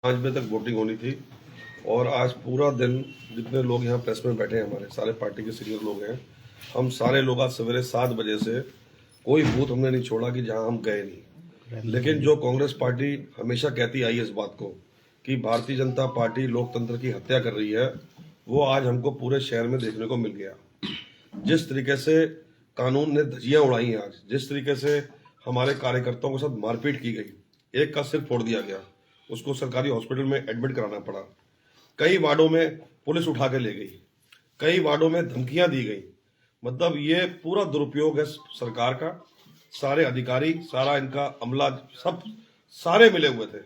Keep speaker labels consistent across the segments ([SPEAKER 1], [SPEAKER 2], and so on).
[SPEAKER 1] 5 बजे तक वोटिंग होनी थी और आज पूरा दिन जितने लोग यहाँ प्रेस में बैठे हैं, हमारे सारे पार्टी के सीनियर लोग हैं, हम सारे लोग आज सवेरे 7 बजे से कोई बूथ हमने नहीं छोड़ा कि जहां हम गए नहीं। लेकिन जो कांग्रेस पार्टी हमेशा कहती आई है इस बात को कि भारतीय जनता पार्टी लोकतंत्र की हत्या कर रही है, वो आज हमको पूरे शहर में देखने को मिल गया। जिस तरीके से कानून ने धज्जियां उड़ाई हैं, आज जिस तरीके से हमारे कार्यकर्ताओं के साथ मारपीट की गई, एक का सिर फोड़ दिया गया, उसको सरकारी हॉस्पिटल में एडमिट कराना पड़ा, कई वार्डों में पुलिस उठा के ले गई, कई वार्डों में धमकियां दी गई। मतलब ये पूरा दुरुपयोग है सरकार का। सारे अधिकारी, सारा इनका अमला, सब सारे मिले हुए थे।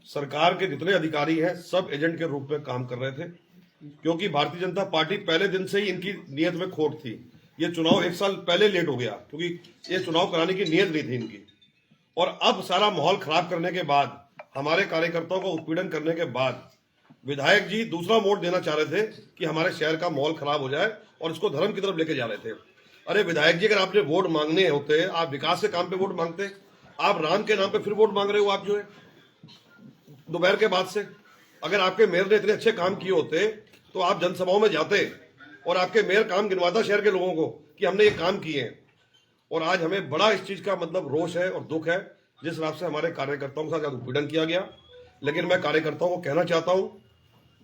[SPEAKER 1] सरकार के जितने अधिकारी हैं सब एजेंट के रूप में काम कर रहे थे, क्योंकि भारतीय जनता पार्टी पहले दिन से ही इनकी नीयत में खोट थी। ये चुनाव 1 साल पहले लेट हो गया क्योंकि ये चुनाव कराने की नीयत नहीं थी इनकी। और अब सारा माहौल खराब करने के बाद, हमारे कार्यकर्ताओं को उत्पीड़न करने के बाद, विधायक जी दूसरा मोड़ देना चाह रहे थे कि हमारे शहर का माहौल खराब हो जाए और इसको धर्म की तरफ लेके जा रहे थे। अरे विधायक जी, अगर आपने वोट मांगने होते, आप विकास के काम पे वोट मांगते, आप राम के नाम पे फिर वोट मांग रहे हो। आप जो है दोपहर के बाद से, अगर आपके मेयर ने इतने अच्छे काम किए होते तो आप जनसभाओं में जाते और आपके मेयर काम गिनवाता शहर के लोगों को कि हमने ये काम किए हैं। और आज हमें बड़ा इस चीज का मतलब रोष है और दुख है जिस हिसाब से हमारे कार्यकर्ताओं के साथ उत्पीड़न किया गया। लेकिन मैं कार्यकर्ताओं को कहना चाहता हूं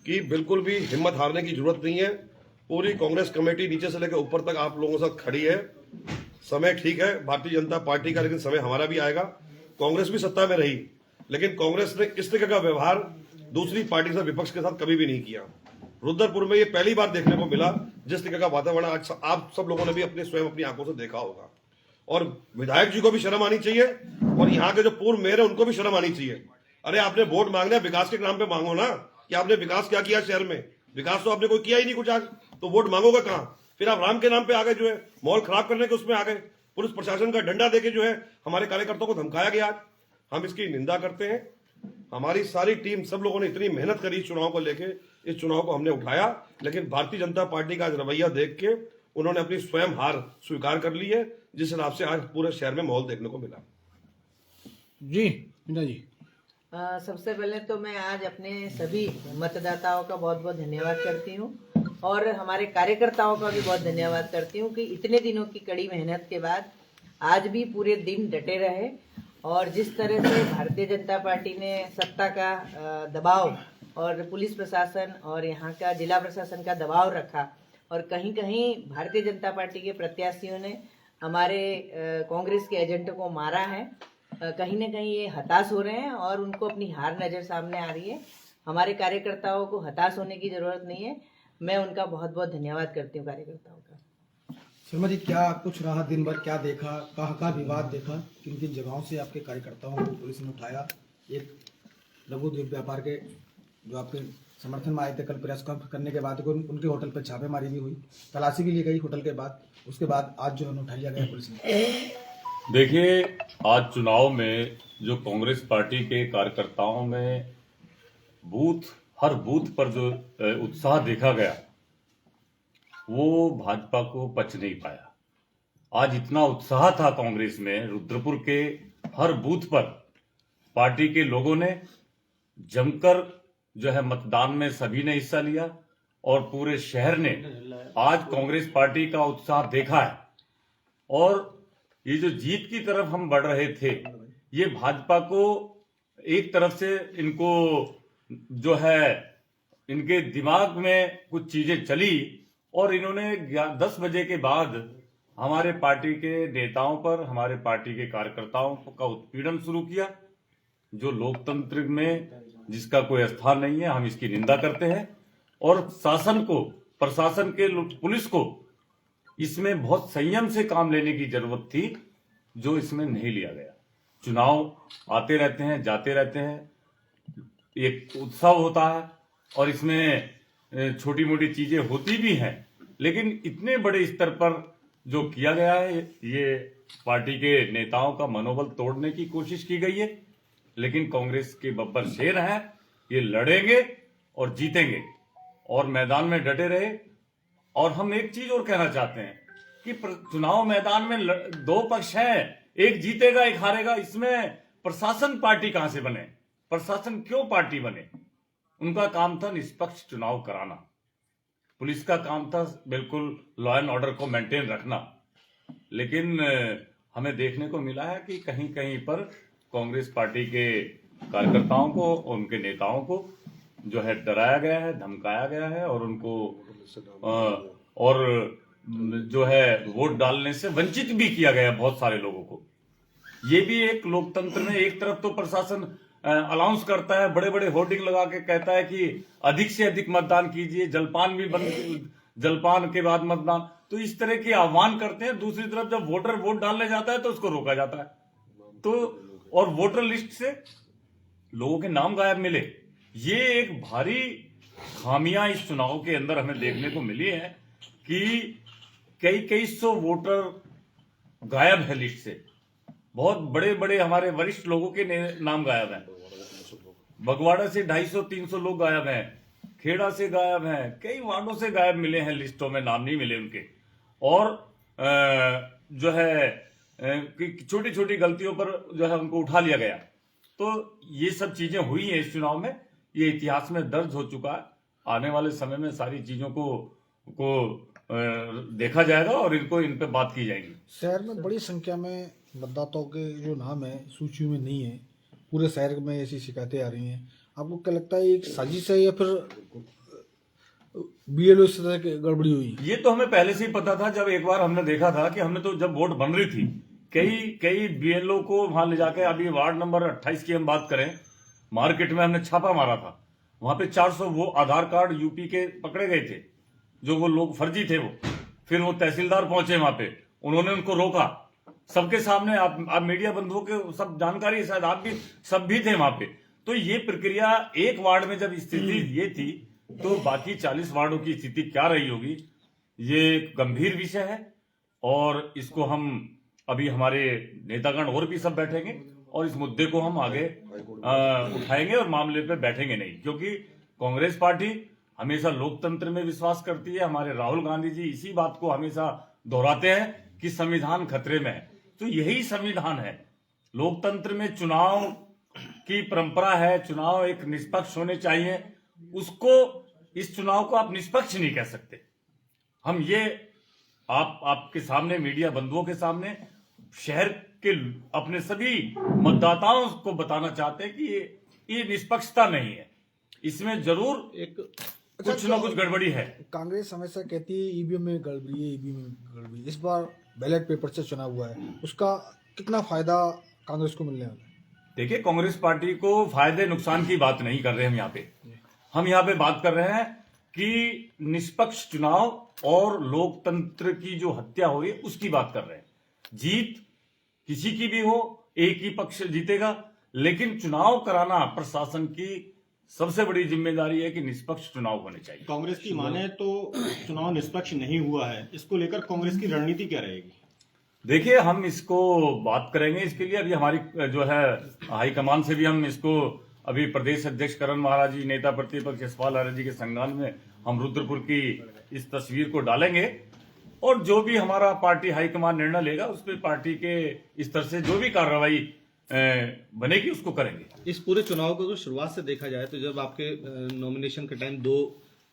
[SPEAKER 1] कि बिल्कुल भी हिम्मत हारने की जरूरत नहीं है। पूरी कांग्रेस कमेटी नीचे से लेकर ऊपर तक आप लोगों के साथ खड़ी है। समय ठीक है भारतीय जनता पार्टी का, लेकिन समय हमारा भी आएगा। कांग्रेस भी सत्ता में रही, लेकिन कांग्रेस ने इस तरह का व्यवहार दूसरी पार्टी से, विपक्ष के साथ कभी भी नहीं किया। रुद्रपुर में ये पहली बार देखने को मिला जिस तरह का वातावरण आज आप सब लोगों ने भी अपने स्वयं अपनी आंखों से देखा होगा। और विधायक जी को भी शर्म आनी चाहिए और यहाँ के जो पूर्व मेयर है उनको भी शर्म आनी चाहिए। अरे आपने वोट मांगना है, विकास के नाम पे मांगो ना कि आपने विकास क्या किया शहर में। विकास तो आपने कोई किया ही नहीं कुछ आज, तो वोट मांगोगे कहां? फिर आप राम के नाम पे आ गए, जो है माहौल खराब करने के उसमें आ गए। पुलिस प्रशासन का डंडा देके जो है हमारे कार्यकर्ताओं को धमकाया गया। आज हम इसकी निंदा करते हैं। हमारी सारी टीम, सब लोगों ने इतनी मेहनत करी इस चुनाव को लेके, इस चुनाव को हमने उठाया, लेकिन भारतीय जनता पार्टी का रवैया देख के उन्होंने अपनी स्वयं हार स्वीकार कर ली है, जिस हिसाब से आज पूरे शहर में माहौल देखने को मिला।
[SPEAKER 2] जी मीना जी,
[SPEAKER 3] सबसे पहले तो मैं आज अपने सभी मतदाताओं का बहुत बहुत धन्यवाद करती हूँ और हमारे कार्यकर्ताओं का भी बहुत धन्यवाद करती हूँ कि इतने दिनों की कड़ी मेहनत के बाद आज भी पूरे दिन डटे रहे। और जिस तरह से भारतीय जनता पार्टी ने सत्ता का दबाव और पुलिस प्रशासन और यहाँ का जिला प्रशासन का दबाव रखा, और कहीं कहीं भारतीय जनता पार्टी के प्रत्याशियों ने हमारे कांग्रेस के एजेंटों को मारा है, कहीं ना कहीं ये हताश हो रहे हैं और उनको अपनी हार नजर सामने आ रही है। हमारे कार्यकर्ताओं को हताश होने की जरूरत नहीं है। मैं उनका बहुत बहुत धन्यवाद करती हूँ कार्यकर्ताओं का।
[SPEAKER 2] शर्मा जी, क्या कुछ रहा दिन भर, क्या देखा, कहाँ विवाद देखा, किन किन जगहों से आपके कार्यकर्ताओं को पुलिस ने उठाया? एक लघु उद्योग व्यापार के जो आपके समर्थन में आए थे, कल प्रेस कॉन्फ्रेंस करने के बाद उनके होटल पर छापेमारी भी हुई, तलाशी भी ली गई होटल के बाद, उसके बाद आज जो है उठा लिया गया पुलिस ने।
[SPEAKER 4] देखिए, आज चुनाव में जो कांग्रेस पार्टी के कार्यकर्ताओं में हर बूथ पर जो उत्साह देखा गया, वो भाजपा को पच नहीं पाया। आज इतना उत्साह था कांग्रेस में, रुद्रपुर के हर बूथ पर पार्टी के लोगों ने जमकर जो है मतदान में सभी ने हिस्सा लिया और पूरे शहर ने आज कांग्रेस पार्टी का उत्साह देखा है। और ये जो जीत की तरफ हम बढ़ रहे थे, ये भाजपा को एक तरफ से इनको जो है इनके दिमाग में कुछ चीजें चली और इन्होंने 10 बजे के बाद हमारे पार्टी के नेताओं पर, हमारे पार्टी के कार्यकर्ताओं का उत्पीड़न शुरू किया, जो लोकतंत्र में जिसका कोई स्थान नहीं है। हम इसकी निंदा करते हैं और शासन को, प्रशासन के, पुलिस को इसमें बहुत संयम से काम लेने की जरूरत थी, जो इसमें नहीं लिया गया। चुनाव आते रहते हैं, जाते रहते हैं, एक उत्सव होता है और इसमें छोटी मोटी चीजें होती भी हैं, लेकिन इतने बड़े स्तर पर जो किया गया है, ये पार्टी के नेताओं का मनोबल तोड़ने की कोशिश की गई है। लेकिन कांग्रेस के बब्बर शेर हैं, ये लड़ेंगे और जीतेंगे और मैदान में डटे रहे। और हम एक चीज और कहना चाहते हैं कि चुनाव मैदान में 2 पक्ष हैं, एक जीतेगा एक हारेगा, इसमें प्रशासन पार्टी कहां से बने? प्रशासन क्यों पार्टी बने? उनका काम था निष्पक्ष चुनाव कराना, पुलिस का काम था बिल्कुल लॉ एंड ऑर्डर को मेंटेन रखना। लेकिन हमें देखने को मिला है कि कहीं कहीं पर कांग्रेस पार्टी के कार्यकर्ताओं को, उनके नेताओं को जो है डराया गया है, धमकाया गया है और उनको और जो है वोट डालने से वंचित भी किया गया है बहुत सारे लोगों को। ये भी एक लोकतंत्र में एक तरफ तो प्रशासन अनाउंस करता है, बड़े बड़े होर्डिंग लगा के कहता है कि अधिक से अधिक मतदान कीजिए, जलपान भी बंद, जलपान के बाद मतदान, तो इस तरह के आह्वान करते हैं। दूसरी तरफ जब वोटर वोट डालने जाता है तो उसको रोका जाता है। तो और वोटर लिस्ट से लोगों के नाम गायब मिले, ये एक भारी खामियां इस चुनाव के अंदर हमें देखने को मिली है कि कई सौ वोटर गायब है लिस्ट से। बहुत बड़े बड़े हमारे वरिष्ठ लोगों के नाम गायब हैं। बगवाड़ा से 250-300 लोग गायब हैं, खेड़ा से गायब हैं, कई वार्डों से गायब मिले हैं, लिस्टों में नाम नहीं मिले उनके। और जो है छोटी छोटी गलतियों पर जो है उनको उठा लिया गया। तो ये सब चीजें हुई हैं इस चुनाव में, ये इतिहास में दर्ज हो चुका है। आने वाले समय में सारी चीजों को देखा जाएगा और इन पे बात की जाएगी।
[SPEAKER 5] शहर में बड़ी संख्या में मतदाताओं के जो नाम है सूची में नहीं है, पूरे शहर में ऐसी शिकायतें आ रही हैं। आपको क्या लगता है एक साजिश है या फिर बीएलओ इस तरह की गड़बड़ी हुई?
[SPEAKER 4] ये तो हमें पहले से ही पता था। जब एक बार हमने देखा था कि हमने तो जब वोट बन रही थी, कई बीएलओ को वहां ले जाके, अभी वार्ड नंबर 28 की हम बात करें, मार्केट में हमने छापा मारा था। वहां पे 400 वो आधार कार्ड यूपी के पकड़े गए थे, जो वो लोग फर्जी थे। वो फिर वो तहसीलदार पहुंचे वहां पे, उन्होंने उनको रोका सबके सामने। आप मीडिया बंधुओं के सब जानकारी है, शायद आप भी सब भी थे वहां पे। तो ये प्रक्रिया एक वार्ड में जब स्थिति ये थी, तो बाकी 40 वार्डों की स्थिति क्या रही होगी, ये एक गंभीर विषय है। और इसको हम अभी हमारे नेतागण और भी सब बैठेंगे और इस मुद्दे को हम आगे उठाएंगे और मामले पे बैठेंगे नहीं, क्योंकि कांग्रेस पार्टी हमेशा लोकतंत्र में विश्वास करती है। हमारे राहुल गांधी जी इसी बात को हमेशा दोहराते हैं कि संविधान खतरे में है। तो यही संविधान है। लोकतंत्र में चुनाव की परंपरा है, चुनाव एक निष्पक्ष होने चाहिए। उसको, इस चुनाव को आप निष्पक्ष नहीं कह सकते। हम ये आपके सामने, मीडिया बंधुओं के सामने, शहर के अपने सभी मतदाताओं को बताना चाहते हैं कि ये निष्पक्षता नहीं है, इसमें जरूर कुछ ना कुछ गड़बड़ी है।
[SPEAKER 5] कांग्रेस हमेशा कहती है ईवीएम में गड़बड़ी है, ईवीएम में गड़बड़ी। इस बार बैलेट पेपर से चुनाव हुआ है, उसका कितना फायदा कांग्रेस को मिलने वाला है?
[SPEAKER 4] देखिए, कांग्रेस पार्टी को फायदे नुकसान की बात नहीं कर रहे हम यहाँ पे बात कर रहे हैं कि निष्पक्ष चुनाव और लोकतंत्र की जो हत्या हुई उसकी बात कर रहे हैं। जीत किसी की भी हो, एक ही पक्ष जीतेगा, लेकिन चुनाव कराना प्रशासन की सबसे बड़ी जिम्मेदारी है कि निष्पक्ष चुनाव होने चाहिए।
[SPEAKER 6] कांग्रेस की माने तो चुनाव निष्पक्ष नहीं हुआ है, इसको लेकर कांग्रेस की रणनीति क्या रहेगी?
[SPEAKER 4] देखिए, हम इसको बात करेंगे। इसके लिए अभी हमारी जो है हाईकमान से भी हम इसको, अभी प्रदेश अध्यक्ष करण महाराज जी, नेता प्रतिपक्ष यशपाल आर्य जी के संज्ञान में हम रुद्रपुर की इस तस्वीर को डालेंगे और जो भी हमारा पार्टी हाईकमान निर्णय लेगा उस पर पार्टी के स्तर से जो भी कार्रवाई बनेगी उसको करेंगे।
[SPEAKER 7] इस पूरे चुनाव को अगर शुरुआत से देखा जाए तो जब आपके नॉमिनेशन के टाइम 2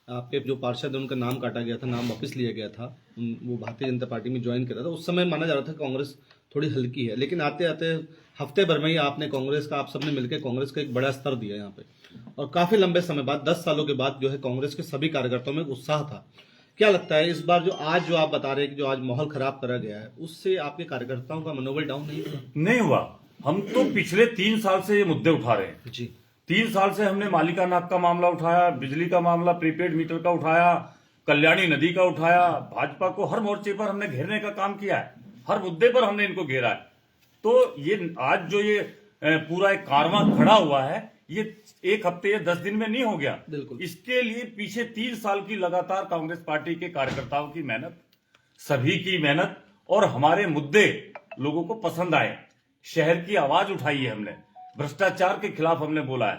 [SPEAKER 7] आपके जो पार्षद उनका नाम काटा गया था, नाम वापस लिया गया था, वो भारतीय जनता पार्टी में ज्वाइन करा था, उस समय माना जा रहा था कांग्रेस थोड़ी हल्की है। लेकिन आते आते हफ्ते भर में ही आपने कांग्रेस का, आप सबने मिलकर कांग्रेस का एक बड़ा स्तर दिया यहाँ पे, और काफी लंबे समय बाद 10 सालों के बाद जो है कांग्रेस के सभी कार्यकर्ताओं में उत्साह था। क्या लगता है इस बार जो आप बता रहे हैं कि जो आज माहौल खराब करा गया है, उससे आपके कार्यकर्ताओं का मनोबल डाउन नहीं हुआ?
[SPEAKER 4] नहीं हुआ। हम तो पिछले 3 साल से ये मुद्दे उठा रहे हैं
[SPEAKER 7] जी।
[SPEAKER 4] 3 साल से हमने मालिका नाक का मामला उठाया, बिजली का मामला, प्रीपेड मीटर का उठाया, कल्याणी नदी का उठाया। भाजपा को हर मोर्चे पर हमने घेरने का काम किया है, हर मुद्दे पर हमने इनको घेरा है। तो ये आज जो ये पूरा एक कारवां खड़ा हुआ है, ये 1 हफ्ते या 10 दिन में नहीं हो गया।
[SPEAKER 7] बिल्कुल।
[SPEAKER 4] इसके लिए पीछे 3 साल की लगातार कांग्रेस पार्टी के कार्यकर्ताओं की मेहनत, सभी की मेहनत, और हमारे मुद्दे लोगों को पसंद आए। शहर की आवाज उठाई है हमने, भ्रष्टाचार के खिलाफ हमने बोला है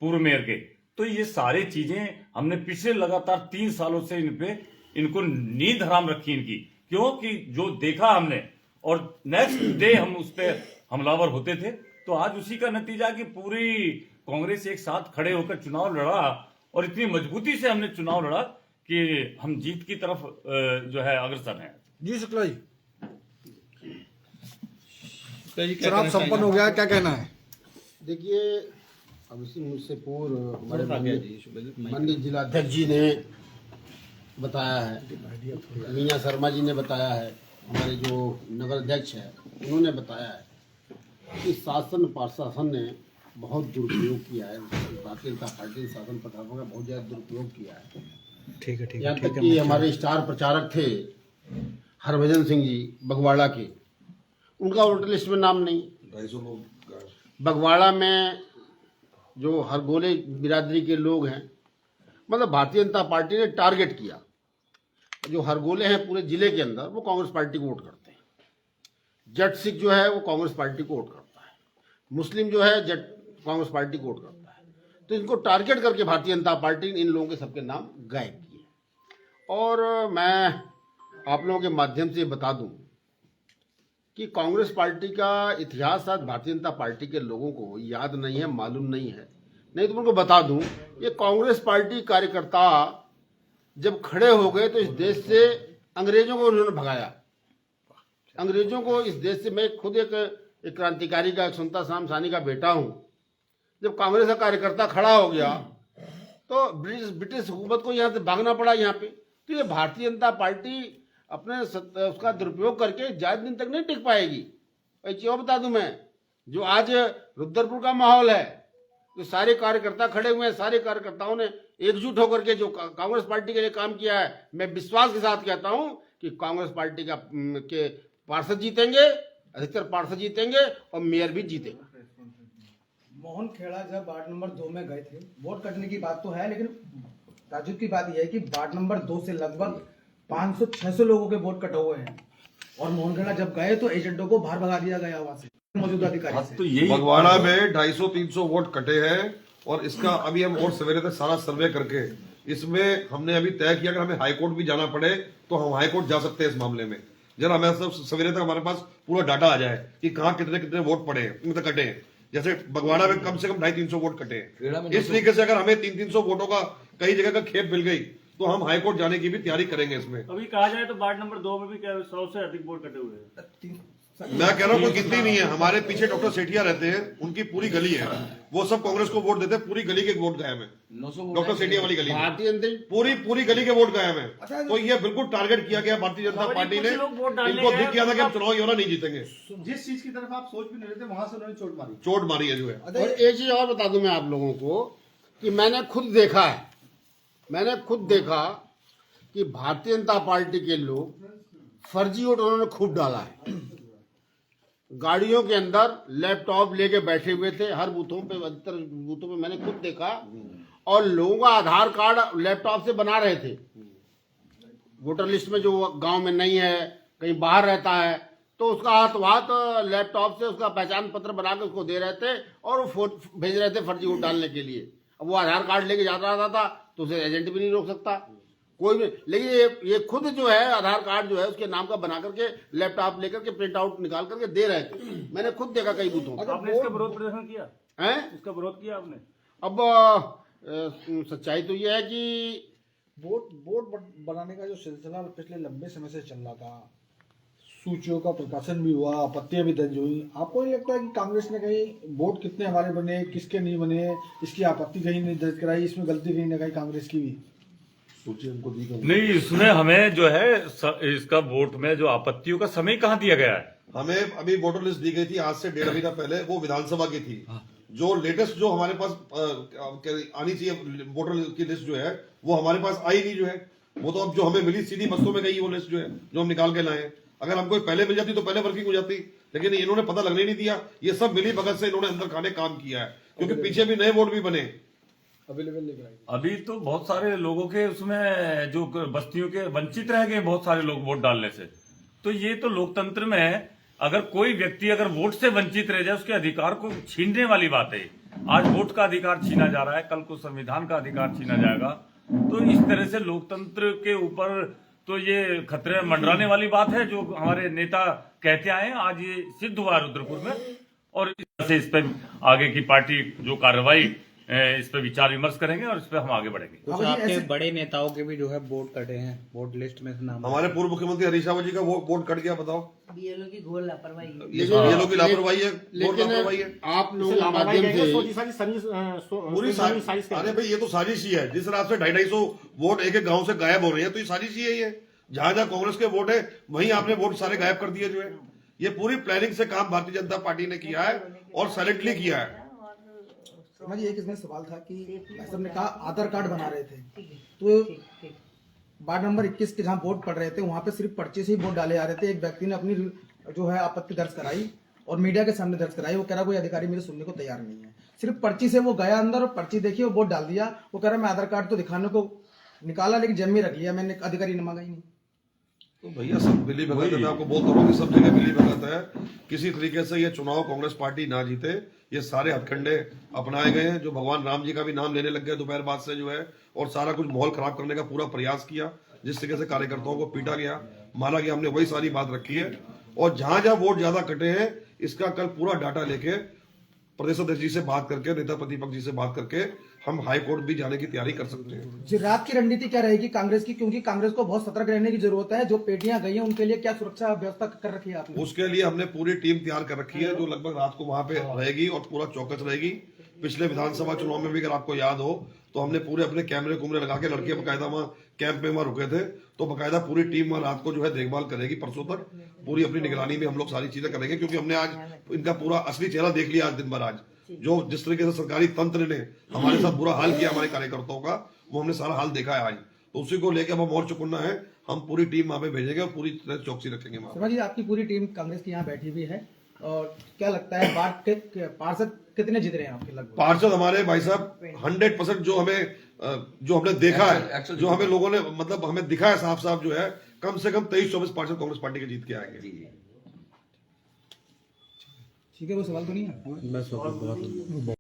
[SPEAKER 4] पूर्व मेयर के। तो ये सारी चीजें हमने पिछले लगातार 3 सालों से इनको नींद हराम रखी इनकी, क्योंकि जो देखा हमने और नेक्स्ट डे हम उस पर हमलावर होते थे। तो आज उसी का नतीजा कि पूरी कांग्रेस एक साथ खड़े होकर चुनाव लड़ा और इतनी मजबूती से हमने चुनाव लड़ा कि हम जीत की तरफ जो है अग्रसर हैं।
[SPEAKER 5] जी शुक्ला जी, चुनाव संपन्न हो गया, क्या कहना है?
[SPEAKER 8] देखिए, अब इसी मुझसे पूर्व हमारे माननीय जिलाध्यक्ष जी ने बताया है, मीना शर्मा जी ने बताया है, हमारे जो नगर अध्यक्ष है उन्होंने बताया है कि शासन प्रशासन ने बहुत दुरुपयोग किया है। भारतीय जनता पार्टी ने शासन प्रशासन का बहुत ज़्यादा दुरुपयोग किया है।
[SPEAKER 2] ठीक है,
[SPEAKER 8] यहाँ तक कि हमारे स्टार प्रचारक थे हरभजन सिंह जी बगवाड़ा के, उनका वोटर लिस्ट में नाम नहीं।
[SPEAKER 1] 250 लोग
[SPEAKER 8] बगवाड़ा में जो हरगोले बिरादरी के लोग हैं, मतलब भारतीय जनता पार्टी ने टारगेट किया, जो हरगोले हैं पूरे जिले के अंदर वो कांग्रेस पार्टी को वोट करते हैं। जट सिख जो है वो कांग्रेस पार्टी को वोट करता है, मुस्लिम जो है जट कांग्रेस पार्टी को वोट करता है। तो इनको टारगेट करके भारतीय जनता पार्टी ने इन लोगों के सबके नाम गायब किए। और मैं आप लोगों के माध्यम से बता दूं कि कांग्रेस पार्टी का इतिहास आज भारतीय जनता पार्टी के लोगों को याद नहीं है, मालूम नहीं है। नहीं तो उनको बता दूं, ये कांग्रेस पार्टी कार्यकर्ता जब खड़े हो गए तो इस देश से अंग्रेजों को उन्होंने भगाया। अंग्रेजों को इस देश से, मैं खुद एक क्रांतिकारी का, एक सुनता शाम सानी का बेटा हूं। जब कांग्रेस का कार्यकर्ता खड़ा हो गया तो ब्रिटिश हुकूमत को यहाँ से भागना पड़ा यहाँ पे। तो ये भारतीय जनता पार्टी अपने उसका दुरुपयोग करके ज्यादा दिन तक नहीं टिक पाएगी। एक चीज और बता दूं मैं, जो आज रुद्रपुर का माहौल है, जो सारे कार्यकर्ता खड़े हुए हैं, सारे कार्यकर्ताओं ने एकजुट होकर के जो कांग्रेस पार्टी के लिए काम किया है, मैं विश्वास के साथ कहता हूं कि कांग्रेस पार्टी के पार्षद जीतेंगे, अधिकतर पार्षद जीतेंगे और मेयर भी जीतेगा।
[SPEAKER 2] मोहन खेड़ा जब वार्ड नंबर 2 में गए थे, वोट कटने की बात तो है, लेकिन ताजुब की बात यह है कि वार्ड नंबर 2 से लगभग 500-600 लोगों के वोट कटे हुए हैं और मोहन खेड़ा जब गए तो एजेंटों को बाहर भगा दिया गया वहां से मौजूदा अधिकारी से।
[SPEAKER 4] तो यही
[SPEAKER 1] बगवाड़ा में 250-300 वोट कटे हैं और इसका अभी हम और सवेरे तक सारा सर्वे करके इसमें हमने अभी तय किया कि हमें हाईकोर्ट भी जाना पड़े तो हम हाईकोर्ट जा सकते हैं इस मामले में। जरा हमें सब सवेरे तक हमारे पास पूरा डाटा आ जाए कि कहाँ कितने कितने वोट पड़े हैं, मतलब कटे हैं। जैसे बगवाड़ा में कम से कम 250-300 वोट कटे हैं। इस तरीके से अगर हमें 300-300 वोटों का कई जगह का खेप मिल गई तो हम हाईकोर्ट जाने की भी तैयारी करेंगे इसमें।
[SPEAKER 9] अभी कहा जाए तो वार्ड नंबर 2 में भी 100 से अधिक वोट कटे हुए हैं।
[SPEAKER 1] मैं कह रहा हूँ कोई गिनती नहीं है। हमारे पीछे डॉक्टर सेठिया रहते हैं, उनकी पूरी गली है, वो सब कांग्रेस को वोट देते हैं। पूरी गली के वोट गायब है, डॉक्टर सेठिया वाली गली में पूरी गली के वोट गायब है। तो ये बिल्कुल टारगेट किया गया भारतीय जनता पार्टी ने। इनको दिख गया था कि हम चुनाव योजना नहीं जीतेंगे।
[SPEAKER 5] जिस चीज की तरफ आप सोच भी नहीं रहे थे, वहां से उन्होंने
[SPEAKER 1] चोट मारी है जो है।
[SPEAKER 8] और एक चीज और बता दूं मैं आप लोगों को कि मैंने खुद देखा कि भारतीय जनता पार्टी के लोग फर्जी वोट उन्होंने खूब डाला है। गाड़ियों के अंदर लैपटॉप लेके बैठे हुए थे हर बूथों पे, अधिकतर बूथों पे मैंने खुद देखा, और लोगों का आधार कार्ड लैपटॉप से बना रहे थे। वोटर लिस्ट में जो गांव में नहीं है, कहीं बाहर रहता है, तो उसका हाथों हाथ लैपटॉप से उसका पहचान पत्र बना के उसको दे रहे थे और वो भेज रहे थे फर्जी वोट डालने के लिए। अब वो आधार कार्ड लेके जाता रहता था तो उसे एजेंट भी नहीं रोक सकता कोई भी। लेकिन ये खुद जो है आधार कार्ड जो है उसके नाम का बना करके लैपटॉप लेकर के प्रिंट आउट निकाल करके दे रहे थे। मैंने खुद देखा कई बूथों पर।
[SPEAKER 9] आपने इसका विरोध प्रदर्शन किया
[SPEAKER 8] है?
[SPEAKER 9] इसका विरोध किया आपने?
[SPEAKER 8] अब सच्चाई तो ये है कि
[SPEAKER 5] वोट बनाने का जो सिलसिला पिछले लंबे समय से चल रहा था, सूचियों का प्रकाशन भी हुआ, आपत्तियां भी दर्ज हुई, आपको नहीं लगता है कि कांग्रेस ने कहीं वोट कितने हमारे बने, किसके नहीं बने, इसकी आपत्ति कहीं नहीं दर्ज कराई, इसमें गलती कहीं ना कहीं कांग्रेस की भी?
[SPEAKER 4] नहीं, इसमें हमें जो है इसका वोट में जो आपत्तियों का समय कहाँ दिया गया है?
[SPEAKER 1] हमें अभी वोटर लिस्ट दी गई थी आज से 1.5 महीना पहले, वो विधानसभा की थी। जो लेटेस्ट जो हमारे पास आनी चाहिए वोटर की लिस्ट जो है वो हमारे पास आई नहीं जो है। वो तो अब जो हमें मिली सीधी बस्तों में गई वो लिस्ट जो है जो हम निकाल के लाए हैं। अगर हमको पहले मिल जाती तो पहले वर्किंग हो जाती, लेकिन इन्होंने पता लगने नहीं दिया। ये सब मिली भगत से इन्होंने अंदर खाने काम किया है, क्योंकि पीछे भी नए वोट भी बने।
[SPEAKER 4] अभी तो बहुत सारे लोगों के उसमें जो बस्तियों के वंचित रह गए बहुत सारे लोग वोट डालने से। तो ये तो लोकतंत्र में अगर कोई व्यक्ति अगर वोट से वंचित रह जाए उसके अधिकार को छीनने वाली बात है। आज वोट का अधिकार छीना जा रहा है, कल को संविधान का अधिकार छीना जाएगा। तो इस तरह से लोकतंत्र के ऊपर तो ये खतरे मंडराने वाली बात है जो हमारे नेता कहते आए। आज ये सिद्ध हुआ रुद्रपुर में। और से इस पे आगे की पार्टी जो कार्रवाई इस पे विचार विमर्श करेंगे और इस पे हम आगे बढ़ेंगे।
[SPEAKER 2] बाबा जी,
[SPEAKER 10] आपके
[SPEAKER 2] ऐसे-
[SPEAKER 10] बड़े नेताओं के भी जो है वोट कटे हैं, वोट लिस्ट में से नाम।
[SPEAKER 1] हमारे पूर्व मुख्यमंत्री हरीश रावत जी का वो वोट कट गया, बताओ।
[SPEAKER 3] बीएलओ की घोर लापरवाही है।
[SPEAKER 1] ये लोग की लापरवाही है, वोट
[SPEAKER 8] लेकिन
[SPEAKER 1] लापरवाही है
[SPEAKER 8] आप लोगों
[SPEAKER 6] इसे
[SPEAKER 8] के
[SPEAKER 6] लापरवाही
[SPEAKER 8] माध्यम
[SPEAKER 6] कहेंगे,
[SPEAKER 8] से
[SPEAKER 6] सोची सारी
[SPEAKER 1] पूरी
[SPEAKER 6] साजिश
[SPEAKER 1] अरे भाई ये तो साजिश ही है। जिस हिसाब से 250 वोट एक एक गांव से गायब हो रहे हैं तो ये साजिश ही है। ये जहां जहां कांग्रेस के वोट है वहीं आपने वोट सारे गायब कर दिए जो है। ये पूरी प्लानिंग से काम भारतीय जनता पार्टी ने किया है और साइलेंटली किया है।
[SPEAKER 2] शर्मा जी, एक इसमें सवाल था कि भाई साहब ने कहा आधार कार्ड बना रहे थे, तो वार्ड नंबर 21 के जहाँ वोट पड़ रहे थे वहां पे सिर्फ पर्चे से ही वोट डाले जा रहे थे। एक व्यक्ति ने अपनी जो है आपत्ति दर्ज कराई और मीडिया के सामने दर्ज कराई। वो कह रहा कोई अधिकारी मेरे सुनने को तैयार नहीं है। सिर्फ पर्ची से वो गया अंदर और पर्ची देखी और वोट डाल दिया। वो कह रहा मैं आधार कार्ड तो दिखाने को निकाला लेकिन जेब में रख लिया, मैंने अधिकारी ने मांगा ही नहीं।
[SPEAKER 1] तो भैया सब मिली भगत है। मैं आपको बोलता हूँ कि सब जगह मिली भगत है। किसी तरीके से ये चुनाव कांग्रेस पार्टी ना जीते, ये सारे हथकंडे अपनाए गए हैं। जो भगवान राम जी का भी नाम लेने लग गए दोपहर बाद से जो है, और सारा कुछ माहौल खराब करने का पूरा प्रयास किया। जिस तरीके से कार्यकर्ताओं को पीटा गया, मारा गया, हमने वही सारी बात रखी है। और जहां जहां वोट ज्यादा कटे हैं इसका कल पूरा डाटा लेके प्रदेश अध्यक्ष जी से बात करके, नेता प्रतिपक्ष जी से बात करके हम हाई कोर्ट भी जाने की तैयारी कर सकते हैं।
[SPEAKER 2] जी, रात की रणनीति क्या रहेगी कांग्रेस की, क्योंकि कांग्रेस को बहुत सतर्क रहने की जरूरत है। जो पेटियां गई हैं उनके लिए क्या सुरक्षा व्यवस्था कर रखी है आपने?
[SPEAKER 1] उसके लिए हमने पूरी टीम तैयार कर रखी है जो लगभग रात को वहां पे रहेगी और पूरा चौकस रहेगी। पिछले विधानसभा चुनाव में भी अगर आपको याद हो तो हमने पूरे अपने कैमरे कुमरे लगा के, लड़के बकायदा वहां कैंप में वहां रुके थे, तो बकायदा पूरी टीम वहां रात को जो है देखभाल करेगी। परसों तक पूरी अपनी निगरानी में हम लोग सारी चीजें करेंगे, क्योंकि हमने आज इनका पूरा असली चेहरा देख लिया। आज दिन भर आज जो जिस तरीके से सरकारी तंत्र ने हमारे साथ बुरा हाल किया हमारे कार्यकर्ताओं का, वो हमने सारा हाल देखा है आज। तो उसी को लेकर हम और चुकन्ना है। हम पूरी टीम वहां पे भेजेंगे और पूरी तरह चौकसी रखेंगे वहां।
[SPEAKER 2] शर्मा जी, आपकी पूरी टीम कांग्रेस की यहाँ बैठी हुई है और क्या लगता है बात के पार्षद कितने जीत रहे हैं आपके लगभग?
[SPEAKER 1] पार्षद हमारे भाई साहब 100% जो हमने देखा है, जो हमें लोगों ने मतलब हमें दिखा है साफ साफ जो है, कम से कम 23-24 पार्षद कांग्रेस पार्टी के जीत के आएंगे।
[SPEAKER 2] ठीक है, वो सवाल तो नहीं है।